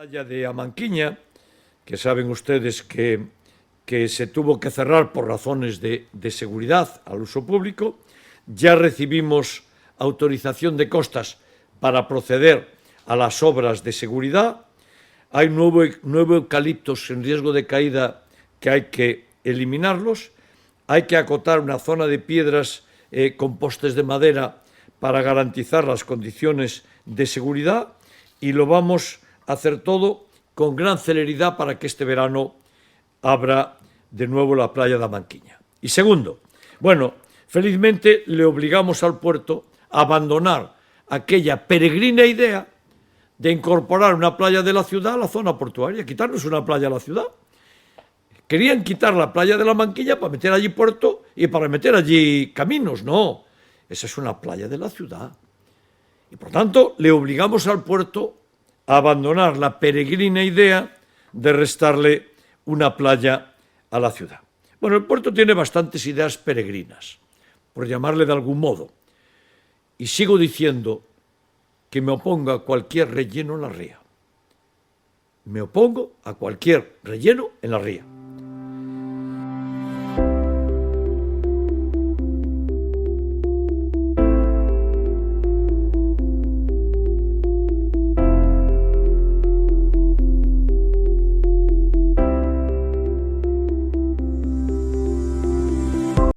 Playa de Amanquiña, que saben ustedes que se tuvo que cerrar por razones de seguridad al uso público. Ya recibimos autorización de costas para proceder a las obras de seguridad. Hay nuevo eucaliptos en riesgo de caída que hay que eliminarlos. Hay que acotar una zona de piedras con postes de madera para garantizar las condiciones de seguridad, y lo vamos a hacer todo con gran celeridad para que este verano abra de nuevo la playa de Amanquiña. Y segundo, felizmente le obligamos al puerto a abandonar aquella peregrina idea de incorporar una playa de la ciudad a la zona portuaria, quitarnos una playa a la ciudad. Querían quitar la playa de la Manquilla para meter allí puerto y para meter allí caminos. No, esa es una playa de la ciudad. Y por tanto le obligamos al puerto a abandonar la peregrina idea de restarle una playa a la ciudad. Bueno, el puerto tiene bastantes ideas peregrinas, por llamarle de algún modo. Y sigo diciendo que me opongo a cualquier relleno en la ría. Me opongo a cualquier relleno en la ría.